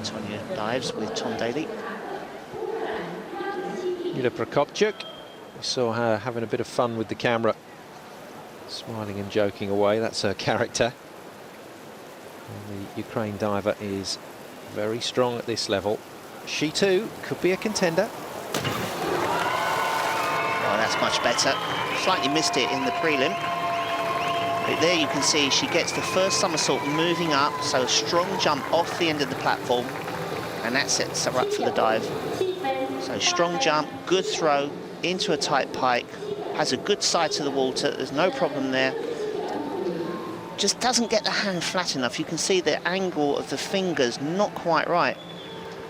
Tonya dives with Tom Daly. Yulia Prokopchuk, we saw her having a bit of fun with the camera, smiling and joking away. That's her character. And the Ukraine diver is very strong at this level. She too could be a contender. Oh, that's much better. Slightly missed it in the prelim. But there you can see she gets the first somersault moving up, so a strong jump off the end of the platform, and that sets her up for the dive. So strong jump, good throw into a tight pike, has a good side to the water, there's no problem there. Just doesn't get the hand flat enough. You can see the angle of the fingers not quite right.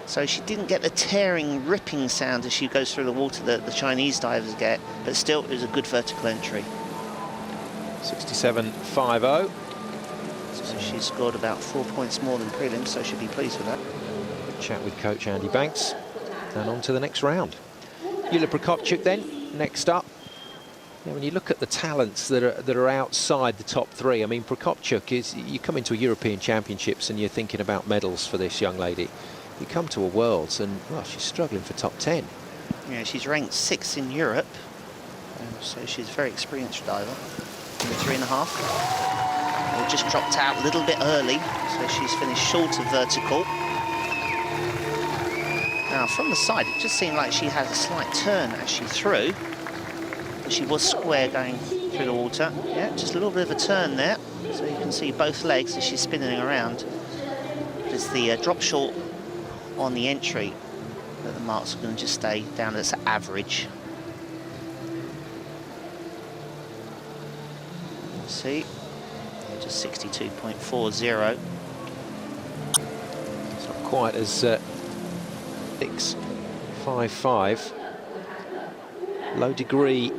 So she didn't get the tearing, ripping sound as she goes through the water that the Chinese divers get, but still it was a good vertical entry. 67.50. So she scored about 4 points more than prelims, so she'll be pleased with that. Chat with coach Andy Banks, and on to the next round. Yulia Prokopchuk then, next up. Yeah, when you look at the talents that are outside the top three, I mean, Prokopchuk is, you come into a European Championships and you're thinking about medals for this young lady. You come to a Worlds and, well, she's struggling for top 10. Yeah, she's ranked 6th in Europe, so she's a very experienced diver. 3.5. Well, just dropped out a little bit early, so she's finished short of vertical. Now, from the side, it just seemed like she had a slight turn as she threw. But she was square going through the water. Yeah, just a little bit of a turn there. So you can see both legs as she's spinning around. It's the drop short on the entry that the marks are going to just stay down as average. See, just 62.40. It's not quite as 6.55. Low degree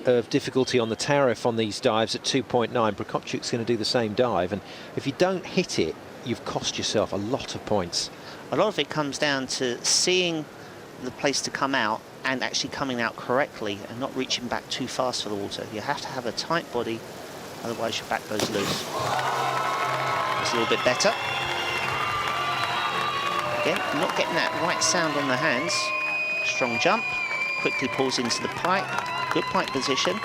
of difficulty on the tariff on these dives at 2.9. Prokopchuk's going to do the same dive, and if you don't hit it, you've cost yourself a lot of points. A lot of it comes down to seeing the place to come out and actually coming out correctly and not reaching back too fast for the water. You have to have a tight body, otherwise your back goes loose. It's a little bit better. Again, not getting that right sound on the hands. Strong jump, quickly pulls into the pike, good pike position.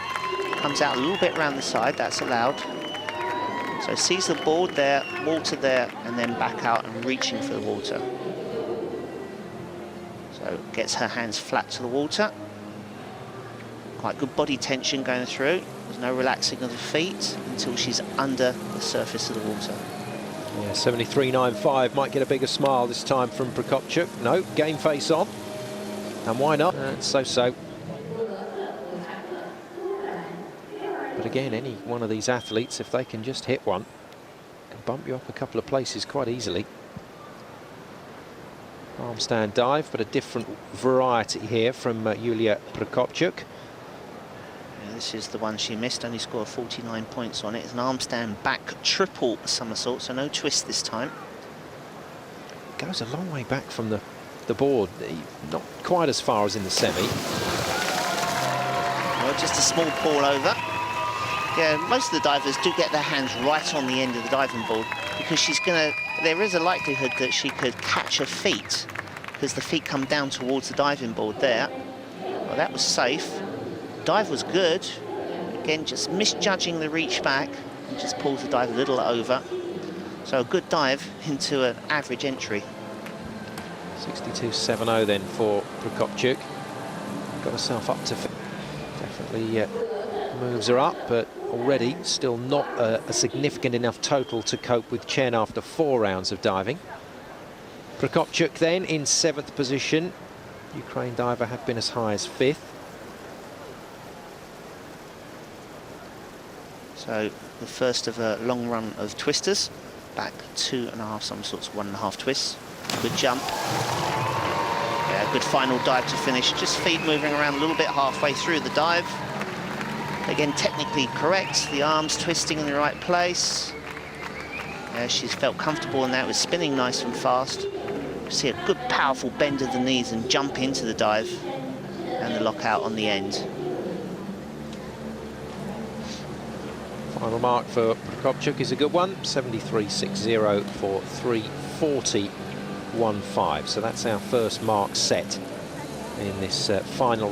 Comes out a little bit around the side, that's allowed. So sees the board there, water there, and then back out and reaching for the water. So gets her hands flat to the water. Quite good body tension going through. There's no relaxing of the feet until she's under the surface of the water. Yeah, 73.95 might get a bigger smile this time from Prokopchuk. No, game face on. And why not? So-so. But again, any one of these athletes, if they can just hit one, can bump you up a couple of places quite easily. Arm stand dive, but a different variety here from Yulia Prokopchuk. Yeah, this is the one she missed, only scored 49 points on it. It's an arm stand back triple somersault, so no twist this time. Goes a long way back from the board, not quite as far as in the semi. Well, just a small pull over. Yeah, most of the divers do get their hands right on the end of the diving board because there is a likelihood that she could catch her feet because the feet come down towards the diving board there. Well, that was safe. Dive was good. Again, just misjudging the reach back and just pulls the dive a little over. So a good dive into an average entry. 62.70 then for Prokopchuk. Got herself up to... Definitely moves her up, but already still not a significant enough total to cope with Chen after 4 rounds of diving. Prokopchuk then in 7th position. Ukraine diver had been as high as 5th. So the first of a long run of twisters. Back 2.5 somersaults, 1.5 twists. Good jump. Yeah, good final dive to finish. Just feet moving around a little bit halfway through the dive. Again, technically correct. The arms twisting in the right place. Yeah, she's felt comfortable in that. Was spinning nice and fast. You see a good, powerful bend of the knees and jump into the dive, and the lockout on the end. Final mark for Prokopchuk is a good one. 73.60 for 3.40 1.15. So that's our first mark set in this final